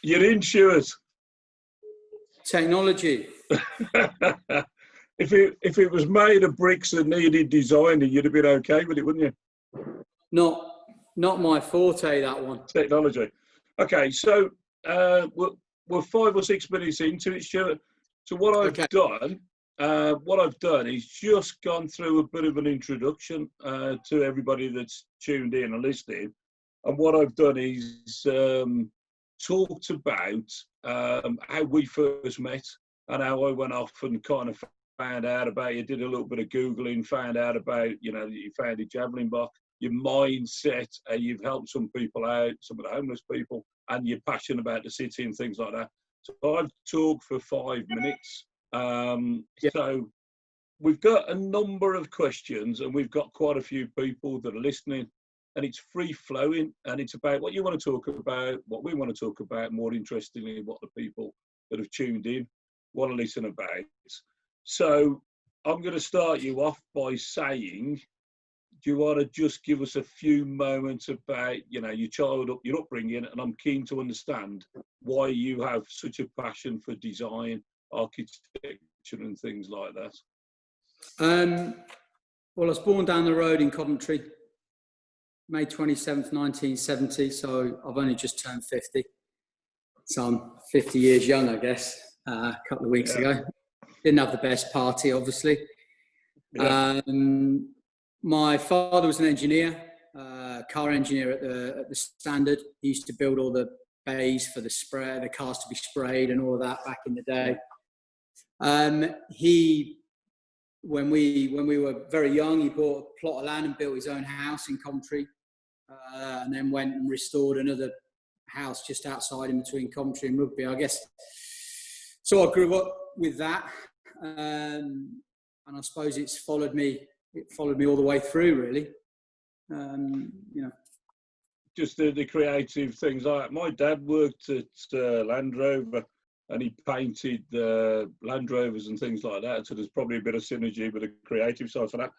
You're in, Stuart. Technology. If it was made of bricks and needed designing, you'd have been okay with it, wouldn't you? Not my forte, that one. Technology. Okay, so we're 5 or 6 minutes into it, Stuart. So what I've done is just gone through a bit of an introduction to everybody that's tuned in and listening. And what I've done is talked about how we first met and how I went off and kind of found out about you, did a little bit of Googling, found out about, you founded Javelin Block, your mindset, you've helped some people out, some of the homeless people, and you're passionate about the city and things like that. So I've talked for 5 minutes. So we've got a number of questions and we've got quite a few people that are listening, and it's free flowing, and it's about what you want to talk about, what we want to talk about, more interestingly, what the people that have tuned in want to listen about. So I'm going to start you off by saying, do you want to just give us a few moments about, your upbringing, and I'm keen to understand why you have such a passion for design, architecture and things like that. Well, I was born down the road in Coventry, May 27th, 1970, so I've only just turned 50. So I'm 50 years young, I guess, a couple of weeks ago. Didn't have the best party, obviously. Yeah. My father was an engineer, car engineer at the Standard. He used to build all the bays for the cars to be sprayed and all of that back in the day. When we were very young, he bought a plot of land and built his own house in Coventry, and then went and restored another house just outside in between Coventry and Rugby, I guess. So I grew up with that, and I suppose it's followed me. It followed me all the way through, really. Just the creative things. My dad worked at Land Rover, and he painted Land Rovers and things like that. So there's probably a bit of synergy with the creative side for that.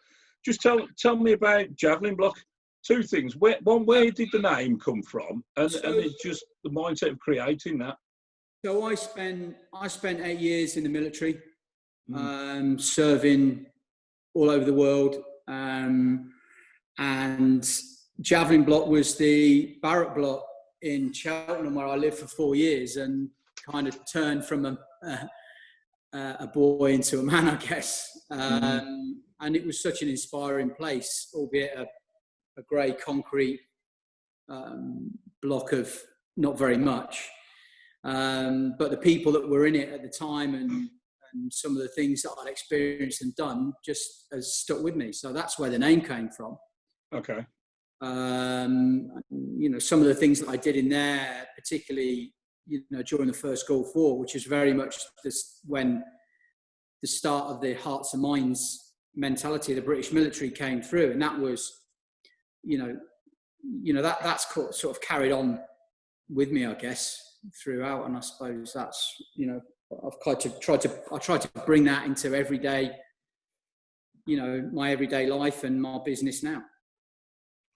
Just tell me about Javelin Block. 2 things. Where did the name come from? And it's just the mindset of creating that. So I spent 8 years in the military, serving all over the world. And Javelin Block was the barrack block in Cheltenham where I lived for 4 years, and kind of turned from a boy into a man, I guess. And it was such an inspiring place, albeit a grey concrete block of not very much. But the people that were in it at the time and some of the things that I'd experienced and done just has stuck with me. So that's where the name came from. Okay. Some of the things that I did in there, particularly, during the first Gulf War, which is very much when the start of the hearts and minds mentality of the British military came through. And that was, that's sort of carried on with me, I guess, throughout. And I suppose that's, I've tried to bring that into everyday, my everyday life and my business now.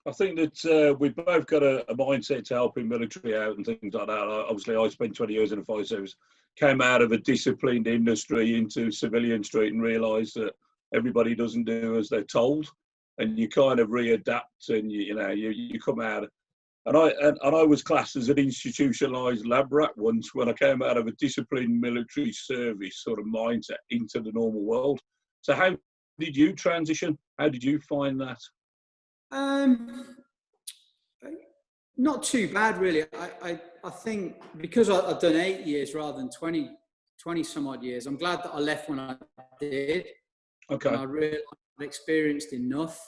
I think that we've both got a mindset to helping military out and things like that. Obviously, I spent 20 years in the fire service, came out of a disciplined industry into civilian street and realised that everybody doesn't do as they're told, and you kind of readapt and you come out. And I was classed as an institutionalised lab rat once when I came out of a disciplined military service sort of mindset into the normal world. So how did you transition? How did you find that? Not too bad, really. I think because I've done 8 years rather than 20 some odd years, I'm glad that I left when I did. Okay. And I realised I'd experienced enough.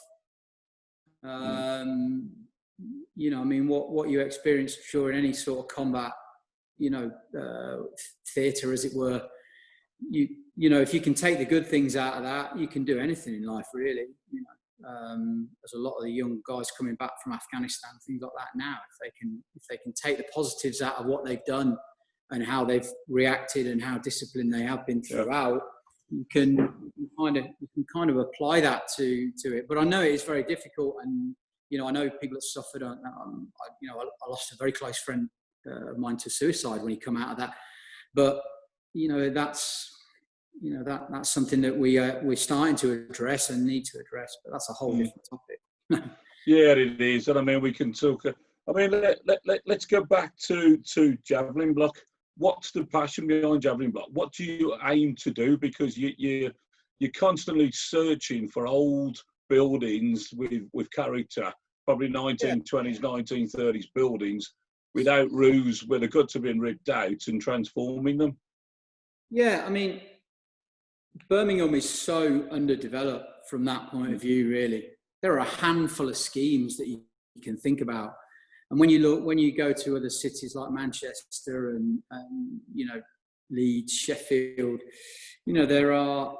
What you experience, sure, in any sort of combat, theatre, as it were, if you can take the good things out of that, you can do anything in life, really. There's a lot of the young guys coming back from Afghanistan, things like that now. If they can take the positives out of what they've done and how they've reacted and how disciplined they have been throughout, you can kind of apply that to it. But I know it is very difficult, and I know people that suffered. I lost a very close friend of mine to suicide when he come out of that. But that's something that we're starting to address and need to address. But that's a whole different topic. Yeah, it is, and I mean we can talk. I mean, let's go back to Javelin Block. What's the passion behind Javelin Block? What do you aim to do? Because you're constantly searching for old buildings with character, probably 1920s, 1930s buildings without roofs, where the guts have been ripped out, and transforming them. Yeah, I mean, Birmingham is so underdeveloped from that point of view, really. There are a handful of schemes that you can think about. And when you go to other cities like Manchester and Leeds, Sheffield, there are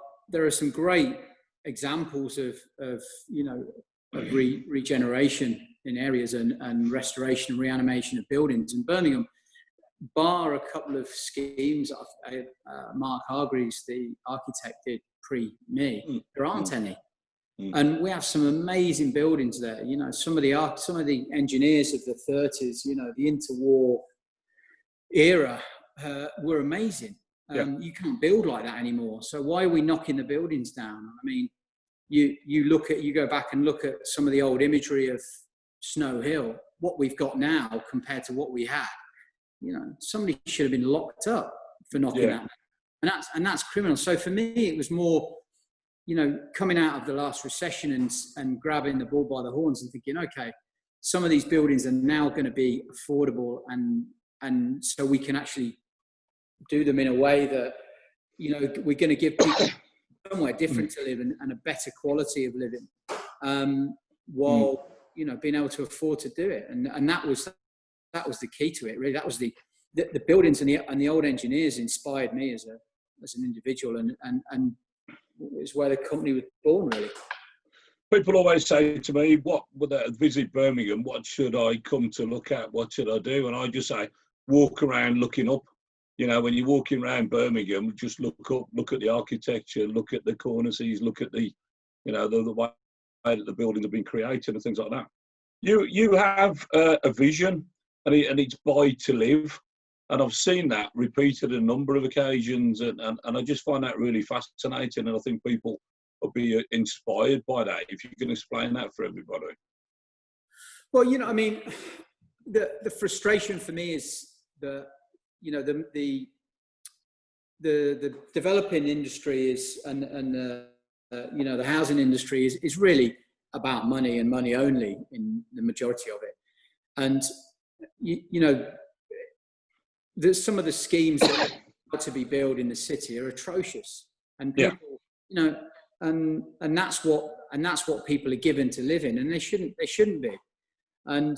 some great examples of regeneration in areas and restoration and reanimation of buildings. In Birmingham, bar a couple of schemes Mark Hargreaves, the architect, did pre-me, there aren't any. And we have some amazing buildings there. Some of the engineers of the 30s, the interwar era, were amazing. You can't build like that anymore. So why are we knocking the buildings down? I mean, you go back and look at some of the old imagery of Snow Hill, what we've got now compared to what we had. Somebody should have been locked up for knocking that down. And that's criminal. So for me, it was more, coming out of the last recession and grabbing the bull by the horns and thinking, okay, some of these buildings are now going to be affordable, and so we can actually do them in a way that, we're going to give people somewhere different to live and a better quality of living, while, being able to afford to do it. And that was the key to it, really. That was the buildings and the old engineers inspired me as an individual, and is where the company was born, really. People always say to me, "What would I visit Birmingham? What should I come to look at? What should I do?" And I just say, walk around looking up. When you're walking around Birmingham, just look up, look at the architecture, look at the cornices, look at the way that the buildings have been created and things like that. You have a vision, and it's buy to live. And I've seen that repeated a number of occasions, and I just find that really fascinating, and I think people will be inspired by that. If you can explain that for everybody. Well, I mean, the frustration for me is the developing industry is, and the housing industry is really about money and money only in the majority of it. And, there's some of the schemes that are to be built in the city are atrocious, and people, and that's what people are given to live in, and they shouldn't be. And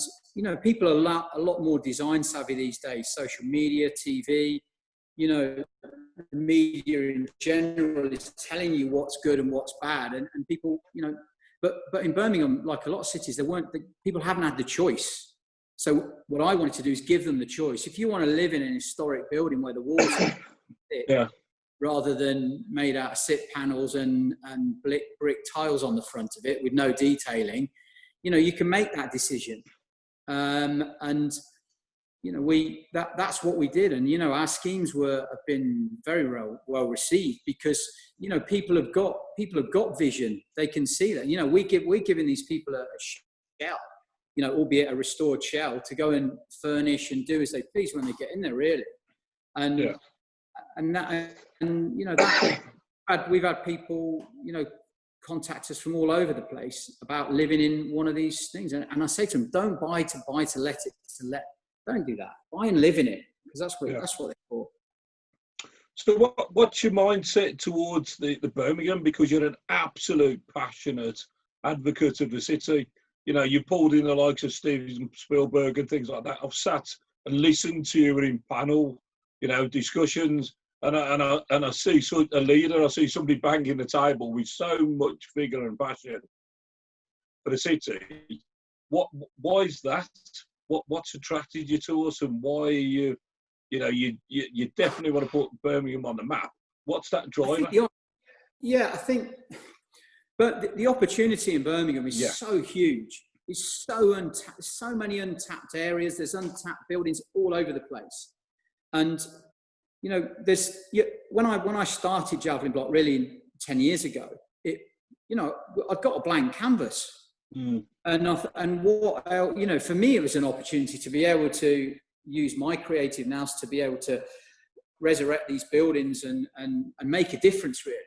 people are a lot more design savvy these days. Social media, TV, the media in general is telling you what's good and what's bad, and people, but in Birmingham, like a lot of cities, people haven't had the choice. So what I wanted to do is give them the choice. If you want to live in an historic building where the walls are thick, rather than made out of sit panels and brick tiles on the front of it with no detailing, you can make that decision. That's what we did. And, our schemes have been very well received because, people have got vision. They can see that, we're giving these people a shell, albeit a restored shell, to go and furnish and do as they please when they get in there, really. We've had people, contact us from all over the place about living in one of these things. And I say to them, don't buy to let it to let. Don't do that. Buy and live in it, because that's what they're for. So what's your mindset towards the Birmingham? Because you're an absolute passionate advocate of the city. You pulled in the likes of Steven Spielberg and things like that. I've sat and listened to you in panel, discussions, and I see a leader. I see somebody banging the table with so much vigour and passion for the city. Why is that? What's attracted you to us, and why you definitely want to put Birmingham on the map? What's that driver? I think. But the opportunity in Birmingham is so huge. It's so untapped, so many untapped areas. There's untapped buildings all over the place. And, you know, when I started Javelin Block really 10 years ago, you know, I've got a blank canvas. And what, you know, for me, it was an opportunity to be able to use my creative nous to be able to resurrect these buildings and make a difference, really,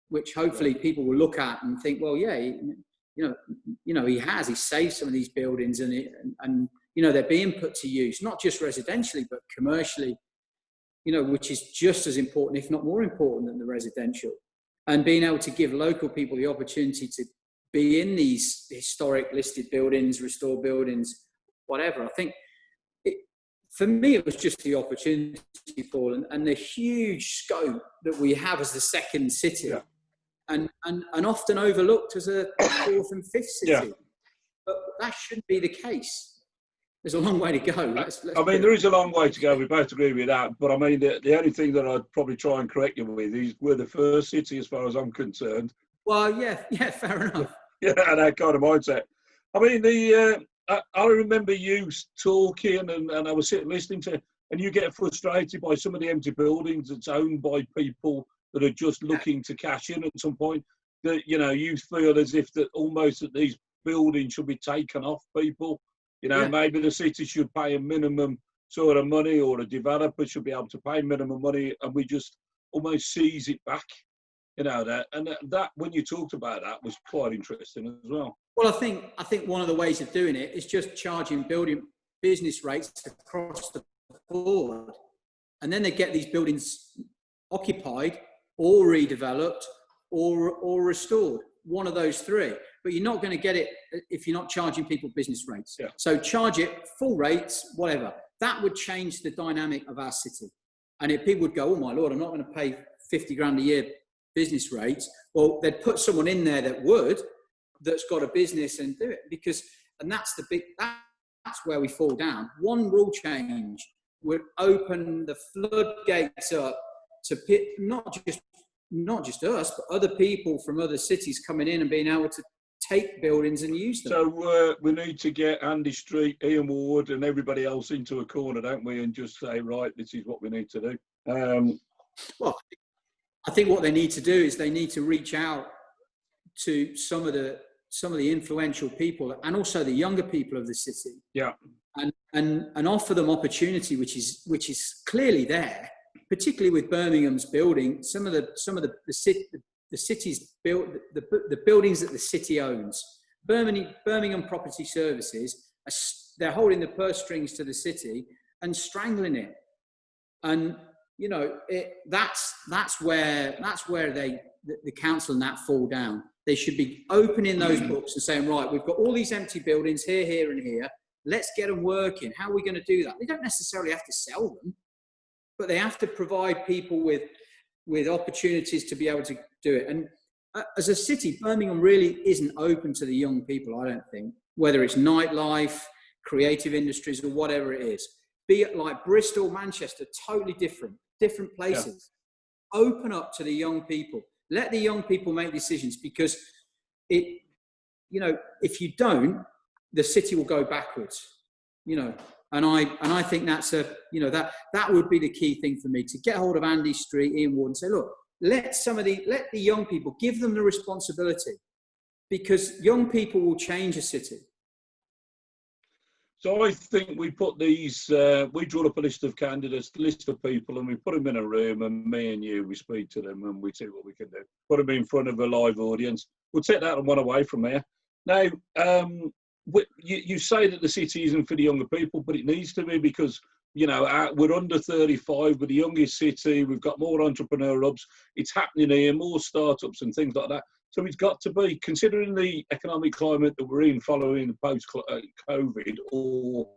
which hopefully people will look at and think, well, yeah, you know, he saved some of these buildings and you know, they're being put to use, not just residentially, but commercially, you know, which is just as important, if not more important than the residential. And being able to give local people the opportunity to be in these historic listed buildings, restored buildings, whatever. I think for me, it was just the opportunity, Paul, and the huge scope that we have as the second city, and often overlooked as a fourth and fifth city. Yeah. But that shouldn't be the case. There's a long way to go. Let's I mean, there is a long way to go. We both agree with that. But I mean, the only thing that I'd probably try and correct you with is we're the first city, as far as I'm concerned. Well, yeah, fair enough. Yeah, that kind of mindset. I mean, I remember you talking, and I was sitting listening to, and you get frustrated by some of the empty buildings that's owned by people that are just looking to cash in at some point. That, you know, you feel as if that almost that these buildings should be taken off people. You know, maybe the city should pay a minimum sort of money, or a developer should be able to pay minimum money, and we just almost seize it back. You know, that when you talked about that was quite interesting as well. Well, I think one of the ways of doing it is just charging building business rates across the board, and then they get these buildings occupied or redeveloped or restored. One of those three. But you're not going to get it if you're not charging people business rates. Yeah. So charge it full rates, whatever. That would change the dynamic of our city. And if people would go, oh my Lord, I'm not going to pay 50 grand a year business rates. Well, they'd put someone in there that's got a business and do it, and that's where we fall down. One rule change would open the floodgates up to not just us, but other people from other cities coming in and being able to take buildings and use them. So we need to get Andy Street, Ian Ward and everybody else into a corner, don't we, and just say, right, this is what we need to do. Well, I think what they need to do is they need to reach out to some of the influential people and also the younger people of the city. Yeah. And offer them opportunity, which is clearly there, particularly with Birmingham's building. Some of the city's built, the buildings that the city owns. Birmingham Property Services, they're holding the purse strings to the city and strangling it. And you know, that's where the council and that fall down. They should be opening those books and saying, right, we've got all these empty buildings here, here, and here. Let's get them working. How are we going to do that? They don't necessarily have to sell them, but they have to provide people with opportunities to be able to do it. And as a city, Birmingham really isn't open to the young people, I don't think, whether it's nightlife, creative industries, or whatever it is. Be it like Bristol, Manchester, totally different places. Yeah. Open up to the young people. Let the young people make decisions, because if you don't, the city will go backwards, you know. And I think that's that would be the key thing for me, to get hold of Andy Street, Ian Ward, and say, look, let the young people, give them the responsibility, because young people will change a city. So I think we put these, we draw up a list of candidates, list of people, and we put them in a room, and me and you, we speak to them and we see what we can do. Put them in front of a live audience. We'll take that one away from here. Now, you say that the city isn't for the younger people, but it needs to be, because, you know, we're under 35, we're the youngest city, we've got more entrepreneur hubs, it's happening here, more startups and things like that. So it's got to be, considering the economic climate that we're in following post-COVID, or,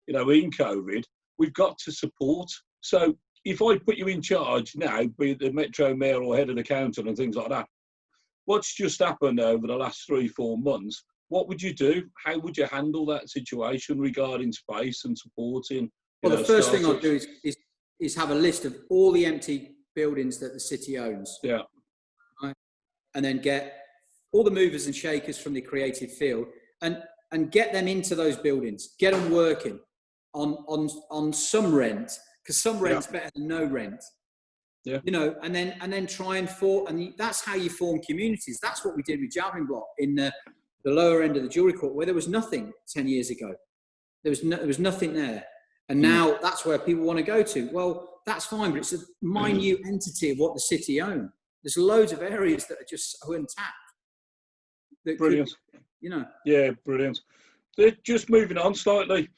you know, in COVID, we've got to support. So if I put you in charge now, be it the Metro Mayor or head of the council and things like that, what's just happened over the last 3-4 months, what would you do? How would you handle that situation regarding space and supporting? Well, the first thing I'll do is have a list of all the empty buildings that the city owns. Yeah. Right? And then get all the movers and shakers from the creative field. And and get them into those buildings, get them working on some rent, because some rent's better than no rent. Yeah. You know, and then try and that's how you form communities. That's what we did with Javelin Block in the lower end of the jewellery court, where there was nothing 10 years ago. There was nothing there. And now that's where people want to go to. Well, that's fine, but it's a minute entity of what the city own. There's loads of areas that are just so untapped. Brilliant. You know. Yeah, brilliant. Just moving on slightly,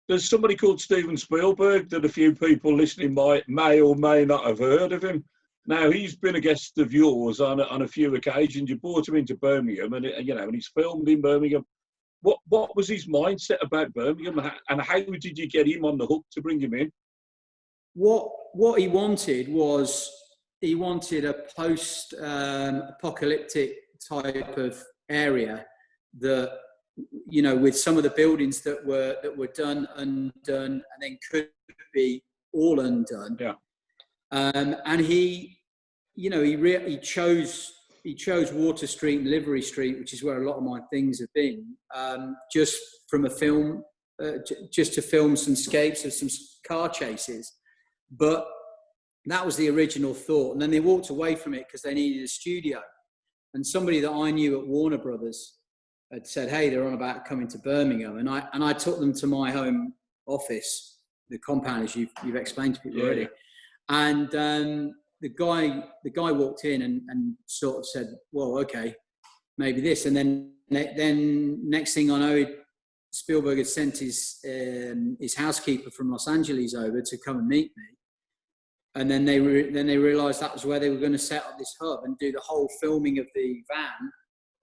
there's somebody called Steven Spielberg that a few people listening may or may not have heard of him. Now, he's been a guest of yours on a few occasions. You brought him into Birmingham, and and he's filmed in Birmingham. What was his mindset about Birmingham, and how did you get him on the hook to bring him in? What he wanted was a post apocalyptic type of area that, you know, with some of the buildings that were done, undone, and then could be all undone. Yeah. And he chose Water Street and Livery Street, which is where a lot of my things have been, just from a film, just to film some scapes of some car chases. But that was the original thought. And then they walked away from it because they needed a studio. And somebody that I knew at Warner Brothers had said, hey, they're on about coming to Birmingham. And I took them to my home office, the compound, as you've explained to people already. And the guy walked in and sort of said, well, okay, maybe this. And then next thing I know, Spielberg had sent his housekeeper from Los Angeles over to come and meet me. And then they realised that was where they were going to set up this hub and do the whole filming of the van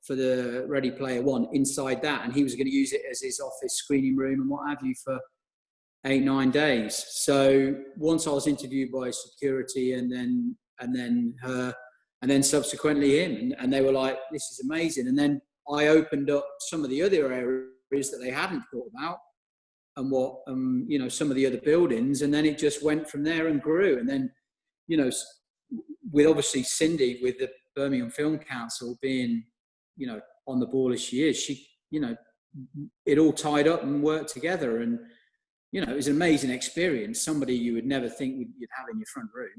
for the Ready Player One inside that. And he was going to use it as his office screening room and what have you for 8-9 days. So once I was interviewed by security and then her, and then subsequently him, and they were like, this is amazing. And then I opened up some of the other areas that they hadn't thought about, and what, some of the other buildings, and then it just went from there and grew. And then, with obviously Cindy, with the Birmingham Film Council being, on the ball as she is, she, it all tied up and worked together. And, it was an amazing experience. Somebody you would never think you'd have in your front room.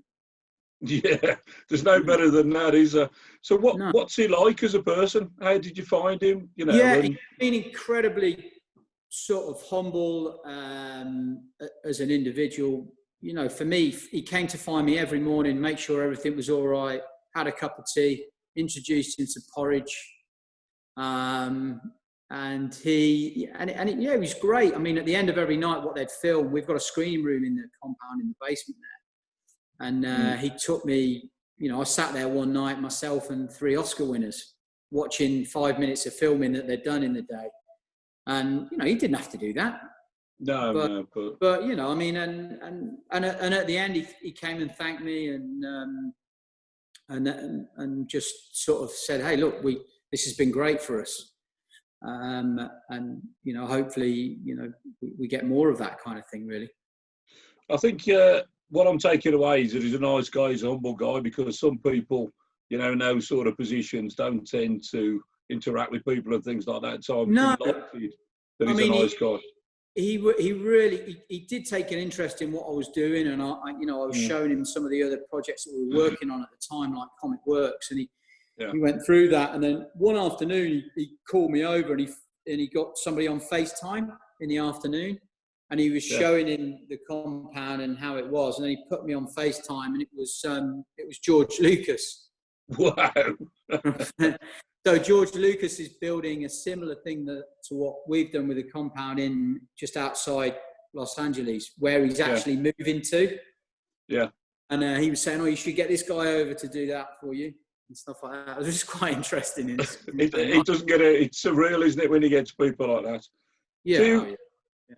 Yeah, there's no better than that, is there? So what's he like as a person? How did you find him? He's been incredibly sort of humble as an individual. For me, he came to find me every morning, make sure everything was all right, had a cup of tea, introduced him to porridge. And he was great. I mean, at the end of every night, what they'd film, we've got a screening room in the compound in the basement there. And he took me, I sat there one night, myself and 3 Oscar winners, watching 5 minutes of filming that they'd done in the day. And, he didn't have to do that. But I mean, and at the end, he came and thanked me and just sort of said, hey, look, this has been great for us. And hopefully, we get more of that kind of thing, really. I think what I'm taking away is that he's a nice guy, he's a humble guy, because some people, in those sort of positions don't tend to interact with people and things like that. So I'm delighted that he's a nice guy. He really did take an interest in what I was doing, and I was showing him some of the other projects that we were working on at the time, like Comic Works, and he went through that. And then one afternoon he called me over and he got somebody on FaceTime in the afternoon, and he was showing him the compound and how it was, and then he put me on FaceTime, and it was George Lucas. Wow. So George Lucas is building a similar thing to what we've done with the compound in just outside Los Angeles, where he's actually moving to. Yeah. And he was saying, you should get this guy over to do that for you and stuff like that. It was just quite interesting. It doesn't get it's surreal, isn't it, when you get to people like that? Yeah.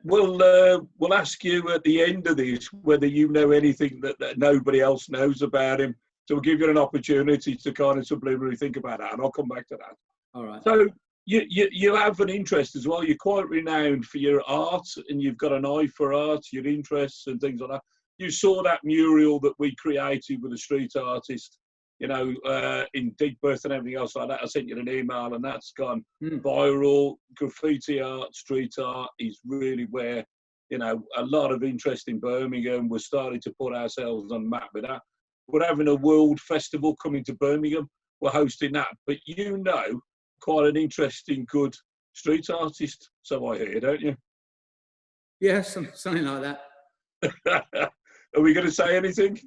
We'll ask you at the end of this whether you know anything that nobody else knows about him. So we'll give you an opportunity to kind of subliminally think about that, and I'll come back to that. All right. So you have an interest as well. You're quite renowned for your art, and you've got an eye for art, your interests and things like that. You saw that mural that we created with a street artist you know, in Digbeth and everything else like that. I sent you an email, and that's gone viral. Graffiti art, street art is really where, you know, a lot of interest in Birmingham. We're starting to put ourselves on the map with that. We're having a world festival coming to Birmingham. We're hosting that. But you know, quite an interesting, good street artist, so I hear, don't you? Yeah, something like that. Are we going to say anything?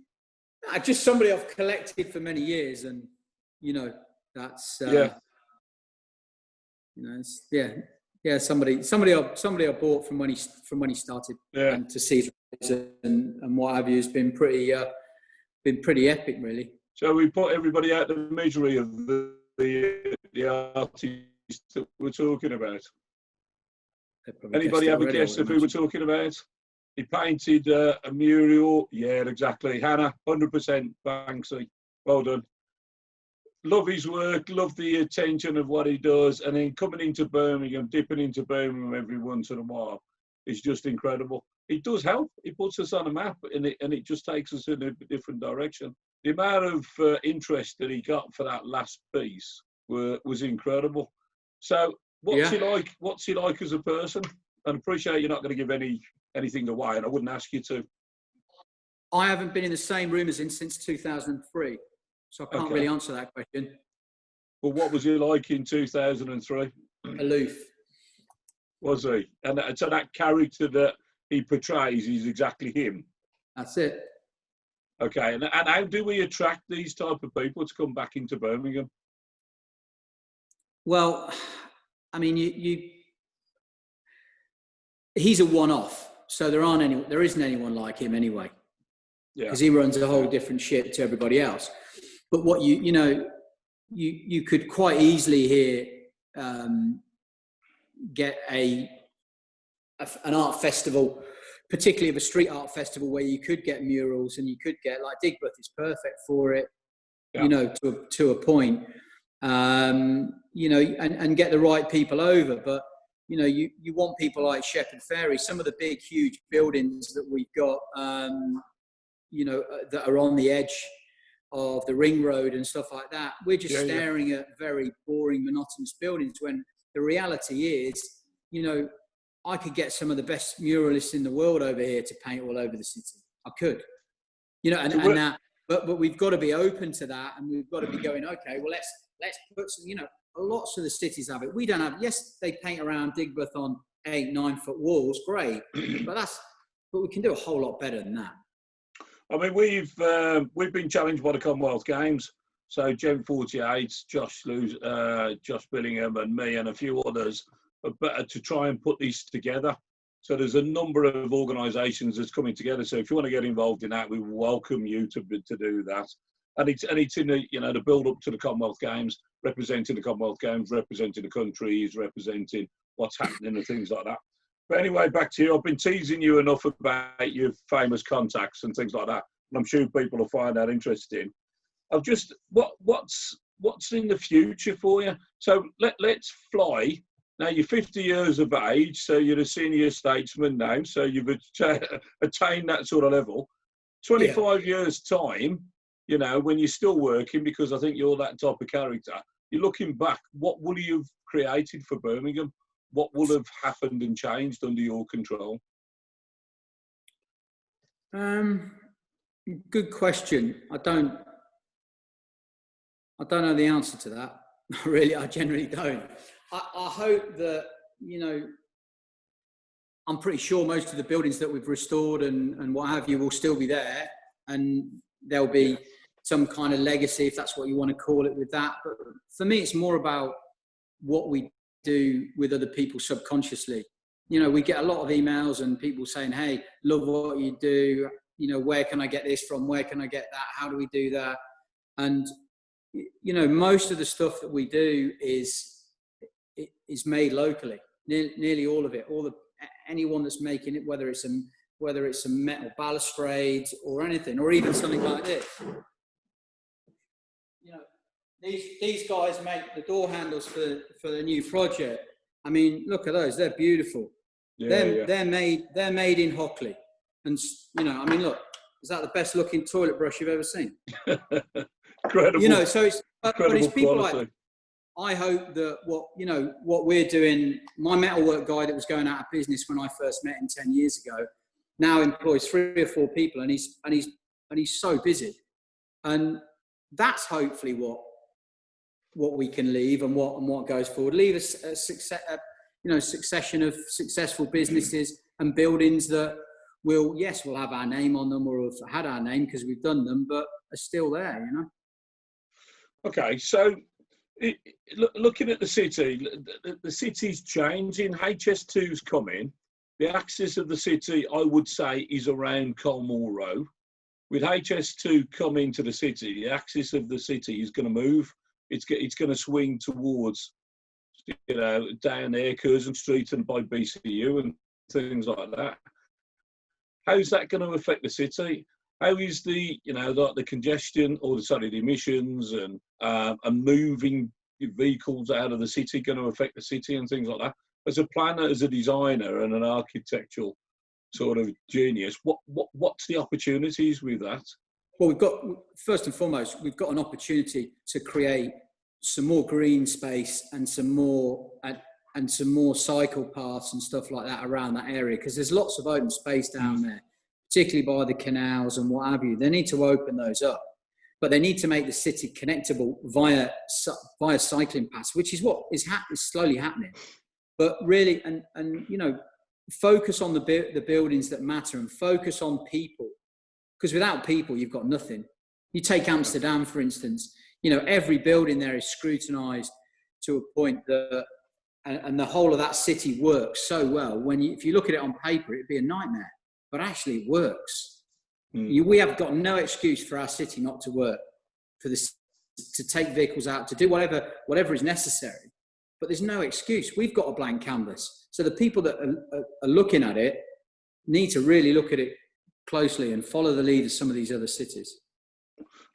Just somebody I've collected for many years, and you know, that's yeah. You know, yeah. Somebody I bought from when he started, and to see and what have you has been pretty epic, really. So we put everybody out the misery of the artist that we're talking about. Anybody have a guess of who we're talking about? He painted a mural. Yeah, exactly. Hannah, 100% Banksy. Well done. Love his work, love the attention of what he does, and then coming into Birmingham, dipping into Birmingham every once in a while is just incredible. It does help. It puts us on a map, and it just takes us in a different direction. The amount of interest that he got for that last piece was incredible. So what's he like? What's he like as a person? And I appreciate you're not going to give anything away, and I wouldn't ask you to. I haven't been in the same room as him since 2003, so I can't really answer that question. Well, what was he like in 2003? Aloof. Was he? And so that character that he portrays is exactly him? That's it. Okay, and how do we attract these type of people to come back into Birmingham? Well, I mean, he's a one-off, so there isn't anyone like him anyway. Yeah. Because he runs a whole different ship to everybody else. But what you could quite easily here get an art festival, particularly of a street art festival, where you could get murals and you could get, like, Digbeth is perfect for it, you know, to a point, you know, and get the right people over. But you know, you want people like Shepherd Ferry, some of the big, huge buildings that we've got, you know, that are on the edge of the ring road and stuff like that. We're just staring at very boring, monotonous buildings, when the reality is, you know, I could get some of the best muralists in the world over here to paint all over the city. I could, you know, and that, but we've got to be open to that, and we've got to be going, okay, well, let's put some, you know, lots of the cities have it. We don't have. Yes, they paint around Digbeth on 8-9 foot walls, great, but we can do a whole lot better than that. I mean, we've been challenged by the Commonwealth Games. So Gen 48, Josh Billingham, and me, and a few others, are better to try and put these together. So there's a number of organisations that's coming together. So if you want to get involved in that, we welcome you to do that. And it's in the, you know, the build up to the Commonwealth Games, representing the Commonwealth Games, representing the countries, representing what's happening and things like that. But anyway, back to you. I've been teasing you enough about your famous contacts and things like that, and I'm sure people will find that interesting. I've just what's in the future for you? So let's fly. Now you're 50 years of age, so you're a senior statesman now. So you've attained that sort of level. 25 years time, you know, when you're still working, because I think you're that type of character. You're looking back. What will you have created for Birmingham? What will have happened and changed under your control? Good question. I don't know the answer to that. Really, I generally don't. I hope that, you know, I'm pretty sure most of the buildings that we've restored and what have you will still be there, and there'll be some kind of legacy, if that's what you want to call it, with that. But for me, it's more about what we do with other people subconsciously. You know, we get a lot of emails and people saying, hey, love what you do, you know, where can I get this from, where can I get that, how do we do that? And you know, most of the stuff that we do is made locally, nearly all of it. Anyone that's making it, whether it's a metal balustrade or anything, or even something like this. You know, these guys make the door handles for the new project. I mean, look at those; they're beautiful. They're made in Hockley, and you know, I mean, look, is that the best looking toilet brush you've ever seen? Incredible. You know, so but it's people quality. like, I hope that what we're doing, my metalwork guy that was going out of business when I first met him 10 years ago, now employs 3 or 4 people, and he's so busy. And that's hopefully what we can leave, and what goes forward. Leave a succession of successful businesses and buildings that we'll have our name on them, or have had our name because we've done them, but are still there, you know. Okay, so looking at the city, the city's changing. HS2's coming. The axis of the city, I would say, is around Colmore Row. With HS2 coming to the city, the axis of the city is going to move. It's going to swing towards, you know, down there, Curzon Street and by BCU and things like that. How's that going to affect the city? How is the congestion, or the emissions and moving vehicles out of the city going to affect the city and things like that? As a planner, as a designer and an architectural sort of genius, what's the opportunities with that? Well, first and foremost, we've got an opportunity to create some more green space and some more cycle paths and stuff like that around that area, because there's lots of open space down there, particularly by the canals and what have you. They need to open those up, but they need to make the city connectable via cycling paths, which is what is slowly happening. But really, and you know, focus on the buildings that matter, and focus on people, because without people, you've got nothing. You take Amsterdam, for instance. You know, every building there is scrutinised to a point that, and the whole of that city works so well. If you look at it on paper, it'd be a nightmare, but actually it works. We have got no excuse for our city not to work, to take vehicles out, to do whatever is necessary. But there's no excuse. We've got a blank canvas. So the people that are looking at it need to really look at it closely and follow the lead of some of these other cities.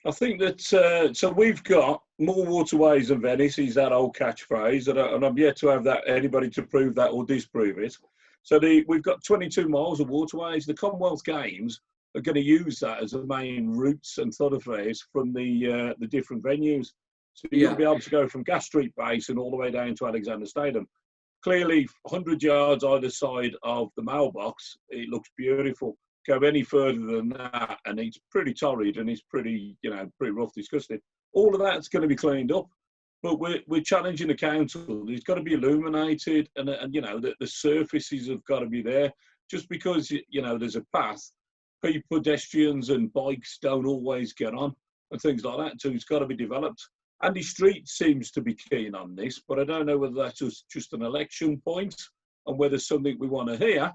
I think that, so we've got more waterways than Venice, is that old catchphrase, and I'm yet to have anybody to prove that or disprove it. So we've got 22 miles of waterways. The Commonwealth Games are going to use that as the main routes and thoroughfares from the different venues. So you'll be able to go from Gas Street Base and all the way down to Alexander Stadium. Clearly, 100 yards either side of the mailbox, it looks beautiful. Go any further than that, and it's pretty torrid and it's pretty rough, disgusting. All of that's going to be cleaned up, but we're challenging the council. It's got to be illuminated, and you know, the surfaces have got to be there. Just because, you know, there's a path, pedestrians and bikes don't always get on and things like that. So it's got to be developed. Andy Street seems to be keen on this, but I don't know whether that's just an election point and whether it's something we want to hear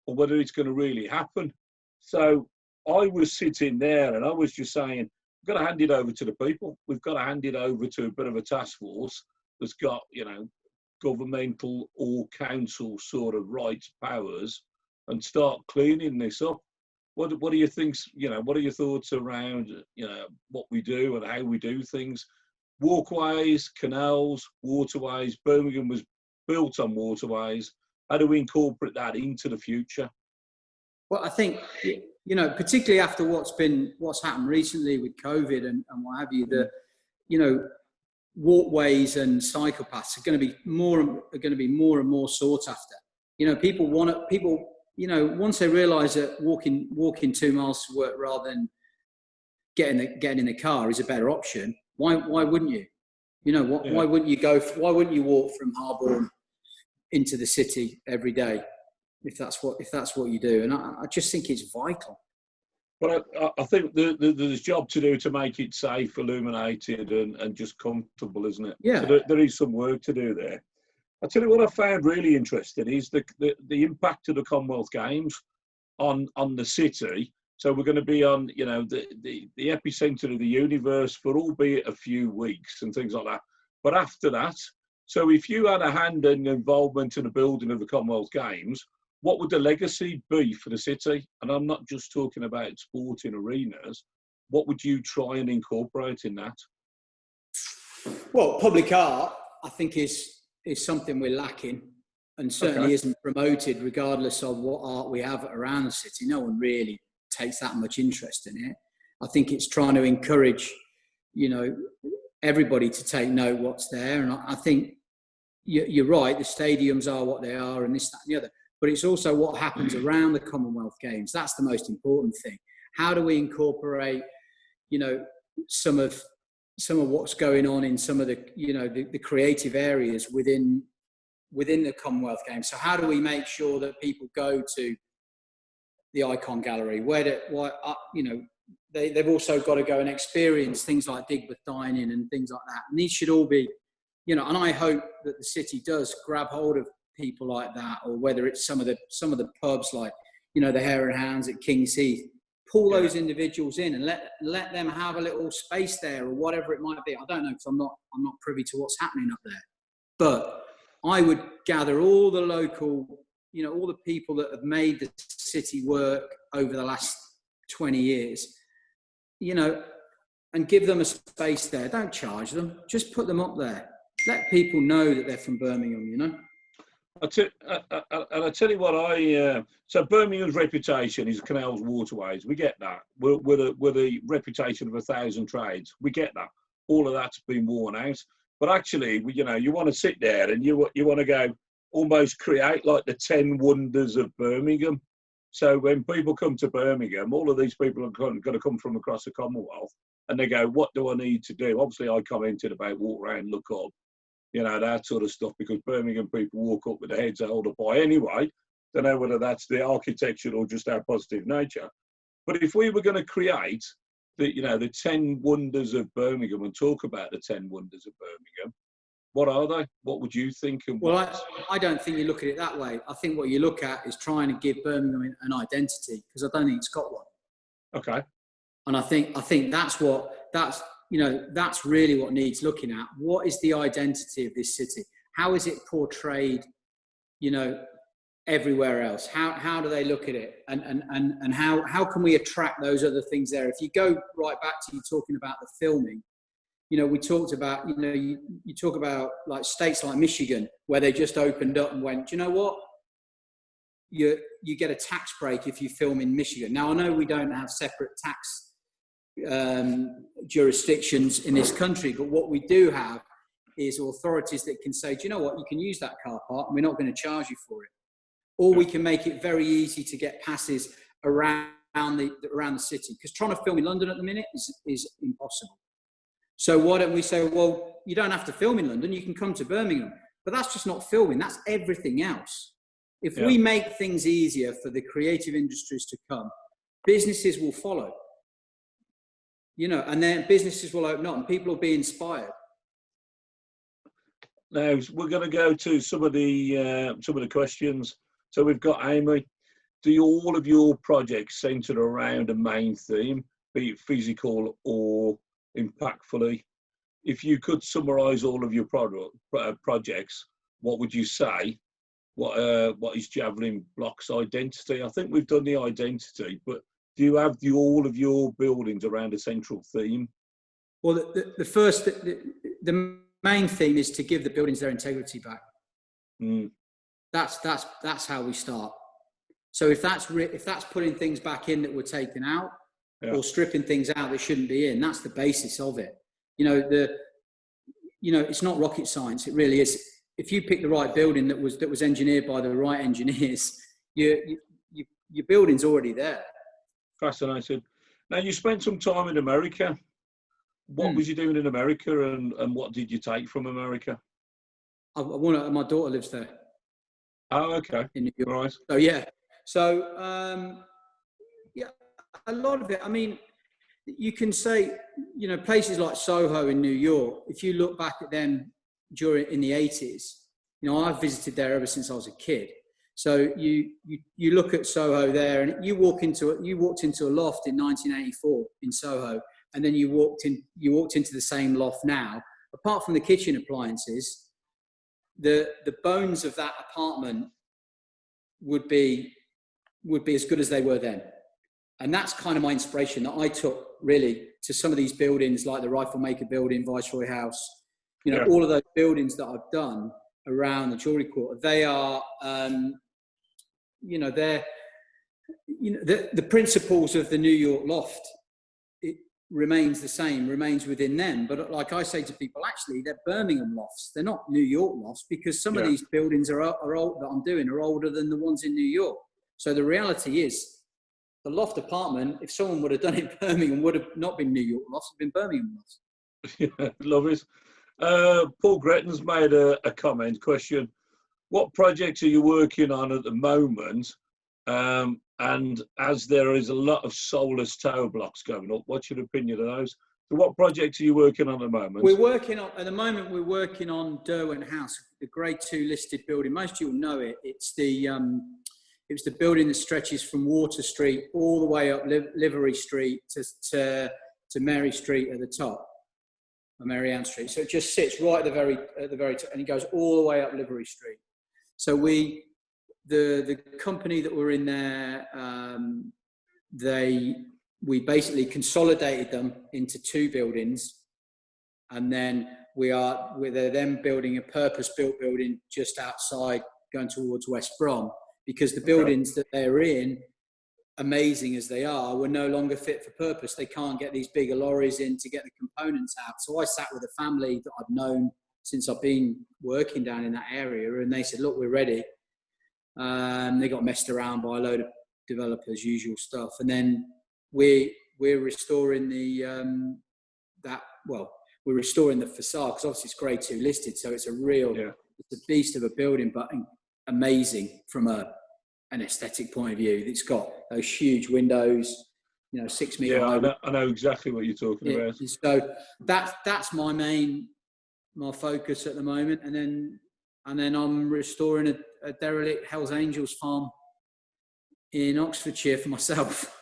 or whether it's going to really happen. So I was sitting there and I was just saying, we've got to hand it over to the people. We've got to hand it over to a bit of a task force that's got, you know, governmental or council sort of rights, powers, and start cleaning this up. What do you think, you know, what are your thoughts around, you know, what we do and how we do things? Walkways, canals, waterways. Birmingham was built on waterways. How do we incorporate that into the future? Well, I think, you know, particularly after what's happened recently with COVID and what have you, you know, walkways and cycle paths are going to be more and more sought after. You know, people, you know, once they realise that walking 2 miles to work rather than getting in the car is a better option, why wouldn't you? You know, why wouldn't you walk from Harborne into the city every day if that's what you do? And I just think it's vital. Well, I think there's a job to do to make it safe, illuminated, and just comfortable, isn't it? Yeah. So there is some work to do there. I tell you what I found really interesting is the impact of the Commonwealth Games on the city. So we're going to be on, you know, the epicentre of the universe for albeit a few weeks and things like that. But after that, so if you had a hand and involvement in the building of the Commonwealth Games, what would the legacy be for the city? And I'm not just talking about sporting arenas. What would you try and incorporate in that? Well, public art, I think, is something we're lacking, and certainly isn't promoted regardless of what art we have around the city. No one really takes that much interest in it. I think it's trying to encourage you know, everybody to take note what's there. And I think you're right, the stadiums are what they are and this, that and the other. But it's also what happens around the Commonwealth Games. That's the most important thing. How do we incorporate, you know, some of what's going on in some of the, you know, the creative areas within the Commonwealth Games? So how do we make sure that people go to the Icon Gallery, you know, they've also got to go and experience things like Digbeth Dining and things like that. And these should all be, you know, and I hope that the city does grab hold of people like that, or whether it's some of the pubs like, you know, the Hare and Hounds at King's Heath, pull those individuals in and let them have a little space there, or whatever it might be. I don't know, because I'm not privy to what's happening up there. But I would gather all the local, you know, all the people that have made the city work over the last 20 years, you know, and give them a space there. Don't charge them. Just put them up there. Let people know that they're from Birmingham, you know. I tell you what, so Birmingham's reputation is canals, waterways. We get that. We're the reputation of 1,000 trades. We get that. All of that's been worn out. But actually, you know, you want to sit there and you want to go almost create like the 10 wonders of Birmingham. So when people come to Birmingham, all of these people are going to come from across the Commonwealth, and they go, what do I need to do? Obviously, I commented about walk around, look up, you know, that sort of stuff, because Birmingham people walk up with their heads held up high anyway. Don't know whether that's the architecture or just our positive nature. But if we were going to create the 10 wonders of Birmingham and talk about the 10 wonders of Birmingham, what are they? What would you think? Well, I don't think you look at it that way. I think what you look at is trying to give Birmingham an identity, because I don't think it's got one. Okay. And I think that's really what needs looking at. What is the identity of this city? How is it portrayed, you know, everywhere else? How do they look at it? And how can we attract those other things there? If you go right back to you talking about the filming, you know, we talked about, you know, you talk about like states like Michigan, where they just opened up and went, do you know what? You get a tax break if you film in Michigan. Now, I know we don't have separate tax jurisdictions in this country, but what we do have is authorities that can say, do you know what? You can use that car park and we're not going to charge you for it. Or we can make it very easy to get passes around the city, because trying to film in London at the minute is impossible. So why don't we say, well, you don't have to film in London, you can come to Birmingham. But that's just not filming, that's everything else. If we make things easier for the creative industries to come, businesses will follow. You know, and then businesses will open up and people will be inspired. Now, we're going to go to some of the questions. So we've got Amy. Do all of your projects centre around a main theme, be it physical or impactfully? If you could summarise all of your projects, what would you say? What is Javelin Block's identity? I think we've done the identity, but do you have all of your buildings around a central theme? Well, the main theme is to give the buildings their integrity back. That's how we start. So if that's putting things back in that were taken out, or stripping things out that shouldn't be in, that's the basis of it. You know, it's not rocket science. It really is. If you pick the right building that was engineered by the right engineers, your building's already there. Fascinating. Now, you spent some time in America. What was you doing in America, and what did you take from America? My daughter lives there. Oh, okay. In New York. Right. So yeah. So a lot of it. I mean, you can say, you know, places like Soho in New York. If you look back at them in the 80s, you know, I've visited there ever since I was a kid. So you look at Soho there, and you walked into a loft in 1984 in Soho, and then you walked into the same loft now. Apart from the kitchen appliances, the bones of that apartment would be as good as they were then. And that's kind of my inspiration that I took really to some of these buildings, like the Riflemaker building, Viceroy House, you know, all of those buildings that I've done around the Jewellery Quarter. They are, you know, they're, you know, the principles of the New York loft. remains the same, remains within them. But like I say to people, actually, they're Birmingham lofts. They're not New York lofts, because some of these buildings are old, that I'm doing, are older than the ones in New York. So the reality is, the loft apartment, if someone would have done it in Birmingham, would have not been New York lofts, it'd been Birmingham lofts. Yeah, love it. Paul Gretton's made a question. What projects are you working on at the moment? And as there is a lot of soulless tower blocks going up, what's your opinion of those? So what projects are you working on at the moment? We're working on Derwent House, the Grade 2 listed building. Most of you will know it. It's the building that stretches from Water Street all the way up Livery Street to Mary Street at the top, or Mary Ann Street. So it just sits right at the very top, and it goes all the way up Livery Street. So the company that were in there, we basically consolidated them into 2 buildings, and then they're then building a purpose-built building just outside, going towards West Brom, because the buildings that they're in, amazing as they are, were no longer fit for purpose. They can't get these bigger lorries in to get the components out. So I sat with a family that I've known since I've been working down in that area, and they said, look, we're ready. They got messed around by a load of developers, usual stuff. And then we're restoring we're restoring the facade, because obviously it's Grade 2 listed, so it's it's a beast of a building, but amazing from an aesthetic point of view. It's got those huge windows, 6 metre high. Yeah, I know exactly what you're talking about. So that's my focus at the moment, and then I'm restoring a derelict Hells Angels farm in Oxfordshire for myself.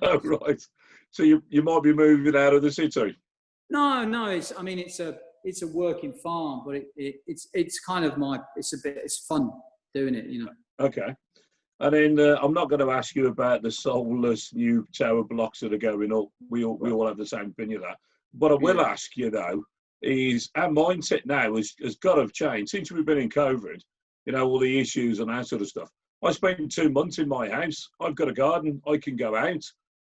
Oh, right. So you might be moving out of the city. No. It's a working farm, but it's kind of it's fun doing it, Okay. And then I'm not going to ask you about the soulless new tower blocks that are going up. We all have the same opinion of that. What I will ask you though is our mindset now has got to have changed since we've been in COVID. All the issues and that sort of stuff. I spent 2 months in my house. I've got a garden. I can go out.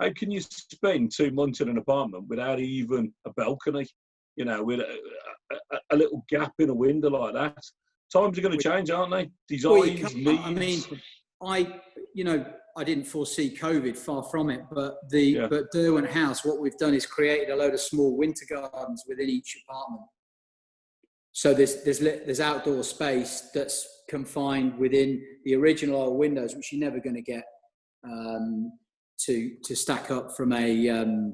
How can you spend 2 months in an apartment without even a balcony? With a little gap in a window like that. Times are going to change, aren't they? Designs, needs. I didn't foresee COVID, far from it. But but Derwent House, what we've done is created a load of small winter gardens within each apartment. So there's outdoor space that's confined within the original old windows, which you're never going to get to stack up from a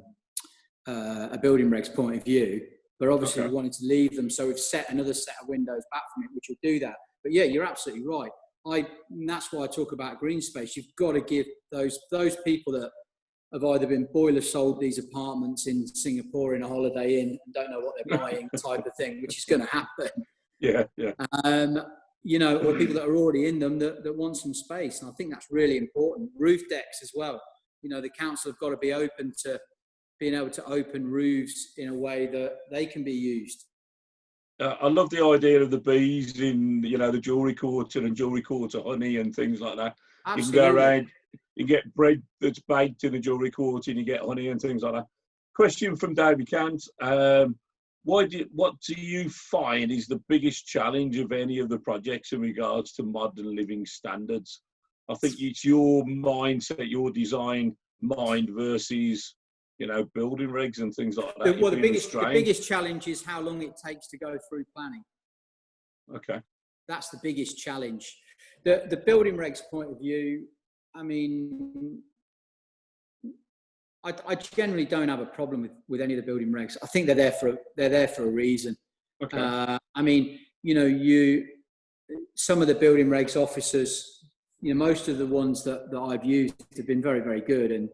building regs point of view. But obviously we wanted to leave them, so we've set another set of windows back from it, which will do that. But yeah, you're absolutely right. And that's why I talk about green space. You've got to give those people that have either been boiler sold these apartments in Singapore in a Holiday Inn and don't know what they're buying type of thing, which is going to happen. Yeah. Or people that are already in them that want some space. And I think that's really important. Roof decks as well. The council have got to be open to being able to open roofs in a way that they can be used. I love the idea of the bees in, the jewellery quarter and jewellery quarter honey and things like that. Absolutely. You can go around, you get bread that's baked in the jewellery quarter and you get honey and things like that. Question from David Cant. What do you find is the biggest challenge of any of the projects in regards to modern living standards? I think it's your mindset, your design mind versus building regs and things like that. Well, the biggest challenge is how long it takes to go through planning. Okay. That's the biggest challenge. The building regs point of view, I generally don't have a problem with any of the building regs. I think they're there for a reason. Okay. Some of the building regs officers, most of the ones that I've used have been very, very good, and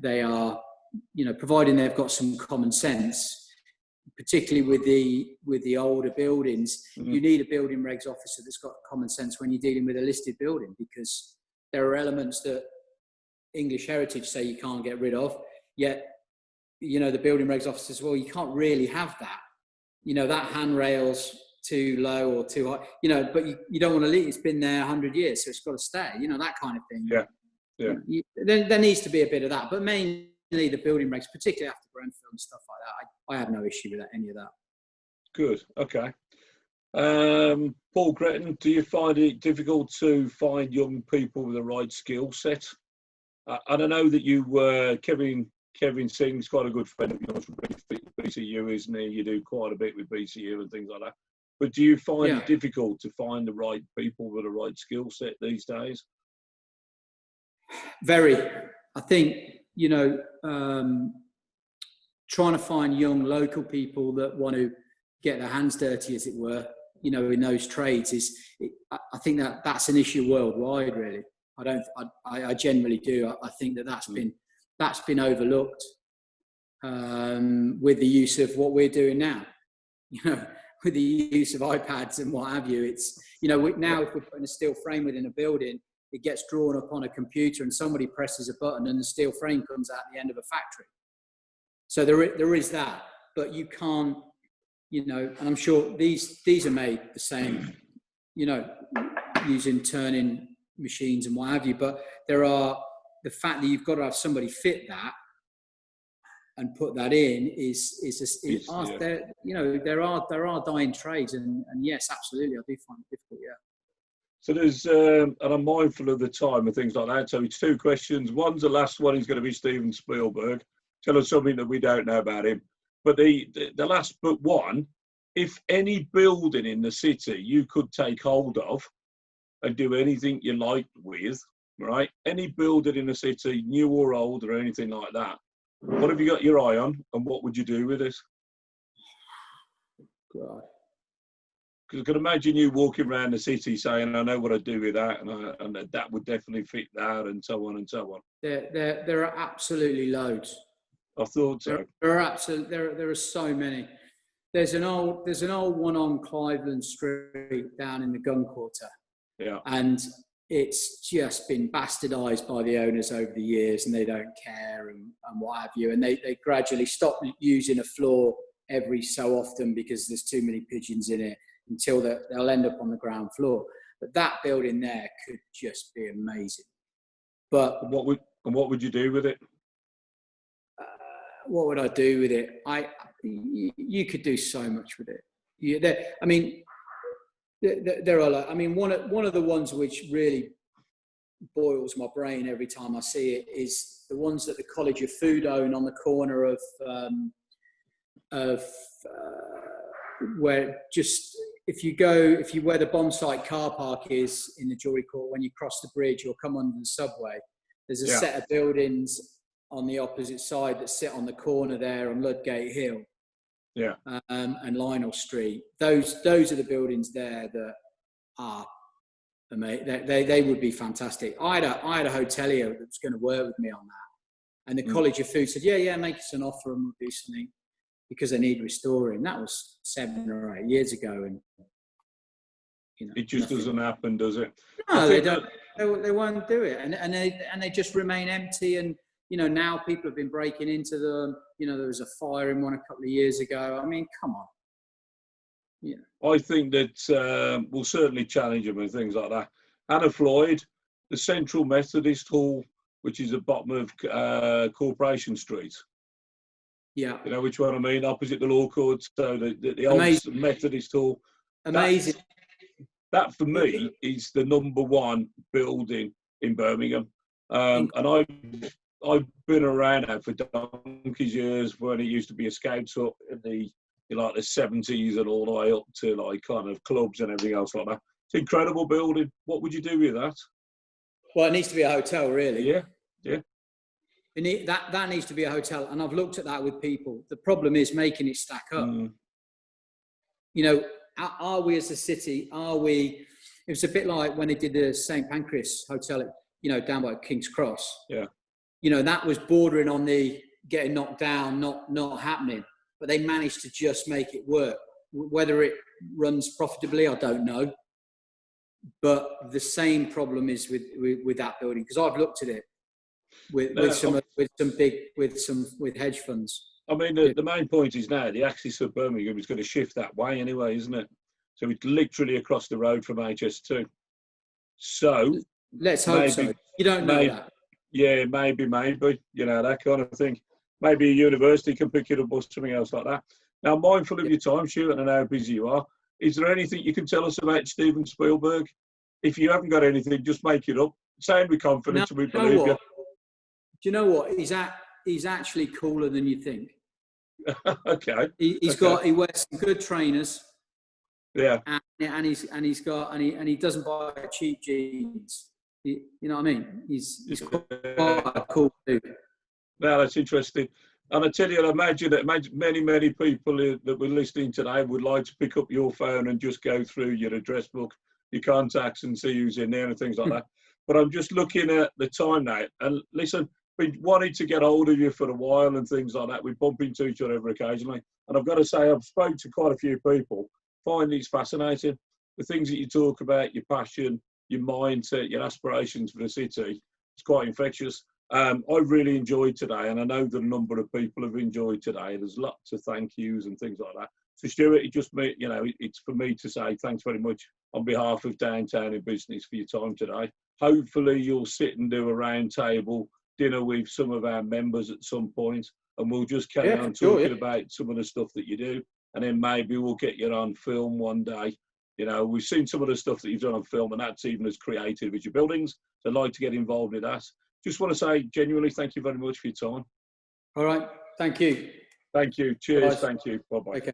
they are, providing they've got some common sense, particularly with the older buildings. You need a building regs officer that's got common sense when you're dealing with a listed building, because there are elements that English heritage say you can't get rid of, yet the building regs officer says, well, you can't really have that. That handrail's too low or too high, but you don't want to leave. It's been there 100 years, so it's got to stay, that kind of thing. Yeah. There needs to be a bit of that, but mainly the building regs, particularly after Grenfell and stuff like that, I have no issue with that, any of that. Good. Okay. Paul Cadman, do you find it difficult to find young people with the right skill set? And I know that you Kevin Singh's quite a good friend of yours from BCU, isn't he? You do quite a bit with BCU and things like that. But do you find it difficult to find the right people with the right skill set these days? Very. I think, trying to find young local people that want to get their hands dirty, as it were, in those trades I think that's an issue worldwide, really. I generally do. I think that's been overlooked with the use of what we're doing now. With the use of iPads and what have you. It's now if we're putting a steel frame within a building, it gets drawn up on a computer and somebody presses a button and the steel frame comes out the end of a factory. So there is that, but you can't. And I'm sure these are made the same, using turning machines and what have you. But the fact that you've got to have somebody fit that and put that in there are dying trades, and yes, absolutely, I do find it difficult. Yeah. So there's, and I'm mindful of the time and things like that. So it's two questions. One's the last one is going to be Steven Spielberg. Tell us something that we don't know about him. But the last but one, if any building in the city you could take hold of and do anything you like with, right? Any building in the city, new or old or anything like that, what have you got your eye on and what would you do with it? God. Because I can imagine you walking around the city saying, I know what I'd do with that, and that would definitely fit that, and so on and so on. There are absolutely loads. I thought so. There are so many. There's an old one on Cliveland Street down in the Gun Quarter. Yeah. And it's just been bastardised by the owners over the years, and they don't care and what have you. And they gradually stop using a floor every so often because there's too many pigeons in it, until they'll end up on the ground floor. But that building there could just be amazing. But what would you do with it? What would I do with it? You could do so much with it. There are. One of the ones which really boils my brain every time I see it is the ones that the College of Food own on the corner of where just if you where the bomb site car park is in the Jewellery Court, when you cross the bridge or come under the subway, there's a set of buildings on the opposite side that sit on the corner there on Ludgate Hill, and Lionel Street. Those are the buildings there that are amazing. They would be fantastic. I had a hotelier that was going to work with me on that, and the College of Food said, "Yeah, make us an offer and we'll do something," because they need restoring. That was 7 or 8 years ago, and it just doesn't happen, does it? No, they don't. They won't do it, and they just remain empty. And now people have been breaking into them. There was a fire in one a couple of years ago. I mean, come on. Yeah. I think that we'll certainly challenge them and things like that. Anna Floyd, the Central Methodist Hall, which is at the bottom of Corporation Street. Yeah. You know which one I mean? Opposite the Law Court, so the old Methodist Hall. Amazing. That for me is the #1 building in Birmingham, and I've been around now for donkey's years when it used to be a scouts up in the 70s and all the way up to kind of clubs and everything else like that. It's an incredible building. What would you do with that? Well, it needs to be a hotel, really. Yeah. That needs to be a hotel, and I've looked at that with people. The problem is making it stack up. Are we as a city? It was a bit like when they did the St Pancras Hotel, down by King's Cross. Yeah. That was bordering on the getting knocked down, not happening. But they managed to just make it work. Whether it runs profitably, I don't know. But the same problem is with that building, because I've looked at it with hedge funds. I mean, the main point is now the axis of Birmingham is going to shift that way anyway, isn't it? So it's literally across the road from HS2. So let's hope so. You don't know that. Yeah, maybe, you know, that kind of thing. Maybe a university can pick it up or something else like that. Now, mindful of your time, Stuart, and how busy you are, is there anything you can tell us about Steven Spielberg? If you haven't got anything, just make it up. Sound with confidence and we believe you. Do you know what? He's actually cooler than you think. Okay. He wears some good trainers. Yeah. And he doesn't buy cheap jeans. You know what I mean? He's quite a cool dude. Now that's interesting. And I tell you, I imagine that many people that were listening today would like to pick up your phone and just go through your address book, your contacts, and see who's in there and things like that. But I'm just looking at the time now. And listen, we wanted to get hold of you for a while and things like that. We bump into each other occasionally. And I've got to say, I've spoken to quite a few people. Find it's fascinating. The things that you talk about, your passion, your mindset, your aspirations for the city, it's quite infectious. I really enjoyed today, and I know that a number of people have enjoyed today. There's lots of thank yous and things like that. So Stuart, it's for me to say thanks very much on behalf of Downtown in Business for your time today. Hopefully you'll sit and do a round table dinner with some of our members at some point, and we'll just carry on talking about some of the stuff that you do, and then maybe we'll get you on film one day. You know, we've seen some of the stuff that you've done on film, and that's even as creative as your buildings. So I'd like to get involved in that. Just want to say genuinely thank you very much for your time. All right. Thank you. Thank you. Cheers. Bye. Thank you. Bye-bye. Okay.